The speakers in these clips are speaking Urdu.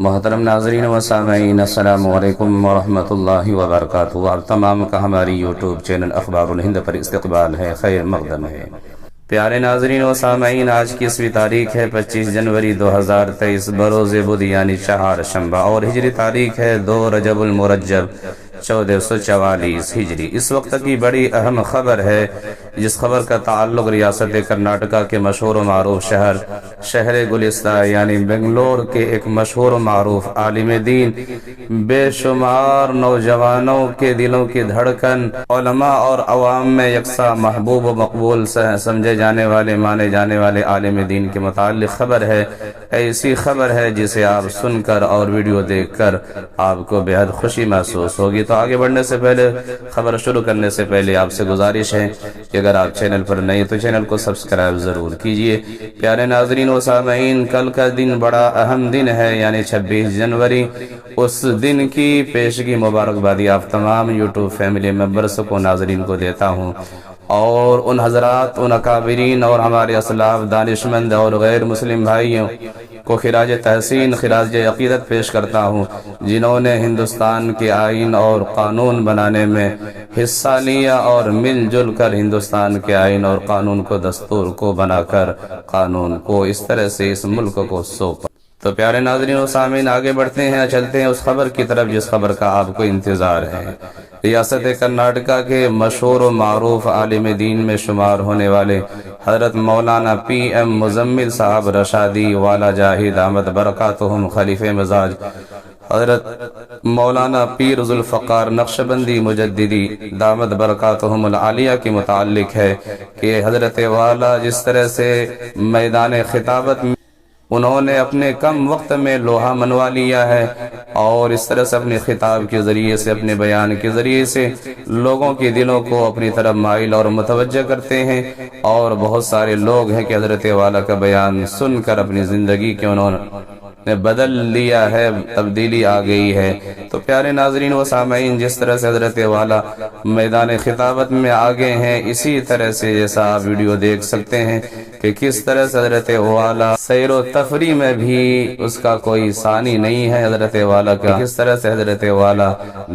محترم ناظرین و سامعین، السلام علیکم ورحمۃ اللہ وبرکاتہ۔ آپ تمام کا ہماری یوٹیوب چینل اخبار الہند پر استقبال ہے، خیر مقدم ہے۔ پیارے ناظرین و سامعین، آج کی 20 تاریخ ہے 25 جنوری 2023 بروز بدھ یعنی چہار شنبہ، اور ہجری تاریخ ہے 2 رجب المرجب 1444 ہجری۔ اس وقت کی بڑی اہم خبر ہے، جس خبر کا تعلق ریاست کرناٹکا کے مشہور و معروف شہر گلستان یعنی بنگلور کے ایک مشہور و معروف عالم دین، بے شمار نوجوانوں کے دلوں کی دھڑکن، علماء اور عوام میں یکساں محبوب و مقبول سمجھے جانے والے مانے جانے والے عالم دین کے متعلق خبر ہے۔ ایسی خبر ہے جسے آپ سن کر اور ویڈیو دیکھ کر آپ کو بے حد خوشی محسوس ہوگی۔ تو آگے بڑھنے سے پہلے، خبر شروع کرنے سے پہلے آپ سے گزارش ہے کہ اگر آپ چینل پر نئے تو چینل کو سبسکرائب ضرور کیجئے۔ پیارے ناظرین و سامعین، کل کا دن بڑا اہم دن ہے، یعنی 26 جنوری۔ اس دن کی پیشگی مبارکبادی آپ تمام یوٹیوب فیملی ممبرز کو، ناظرین کو دیتا ہوں، اور ان حضرات، ان اکابرین اور ہمارے اسلاف، دانشمند اور غیر مسلم بھائیوں کو خراج تحسین، خراج عقیدت پیش کرتا ہوں، جنہوں نے ہندوستان کے آئین اور قانون بنانے میں حصہ لیا اور مل جل کر ہندوستان کے آئین اور قانون کو، دستور کو بنا کر قانون کو اس طرح سے اس ملک کو سونپا۔ تو پیارے ناظرین و سامعین، آگے بڑھتے ہیں، چلتے ہیں اس خبر کی طرف جس خبر کا آپ کو انتظار ہے۔ ریاست کرناٹکا کے مشہور و معروف عالم دین میں شمار ہونے والے حضرت مولانا پی ایم مزمل صاحب رشادی والا جاہد احمد برکاتہم خلیفہ مزاج، حضرت مولانا پیر ذوالفقار نقشبندی مجددی دامت برکاتہم العالیہ کے متعلق ہے کہ حضرت والا جس طرح سے میدان خطابت میں انہوں نے اپنے کم وقت میں لوہا منوا لیا ہے، اور اس طرح سے اپنے خطاب کے ذریعے سے، اپنے بیان کے ذریعے سے لوگوں کے دلوں کو اپنی طرف مائل اور متوجہ کرتے ہیں، اور بہت سارے لوگ ہیں کہ حضرت والا کا بیان سن کر اپنی زندگی کے انہوں نے بدل لیا ہے، تبدیلی آ گئی ہے۔ تو پیارے ناظرین و سامعین، جس طرح سے حضرت والا میدان خطابت میں آگے ہیں، اسی طرح سے جیسا آپ ویڈیو دیکھ سکتے ہیں کہ کس طرح سے حضرت والا سیر و تفریح میں بھی اس کا کوئی ثانی نہیں ہے حضرت والا کا۔ کس طرح سے حضرت والا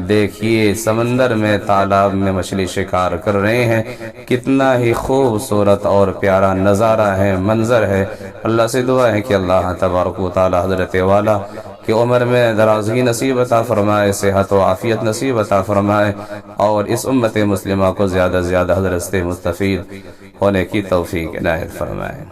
دیکھیے سمندر میں، تالاب میں مچھلی شکار کر رہے ہیں، کتنا ہی خوبصورت اور پیارا نظارہ ہے، منظر ہے۔ اللہ سے دعا ہے کہ اللہ تبارک و تعالی حضرت والا کہ عمر میں درازگی نصیب عطا فرمائے، صحت و عافیت نصیب عطا فرمائے، اور اس امت مسلمہ کو زیادہ سے زیادہ حضرت سے مستفید ہونے کی توفیق عنایت فرمائے۔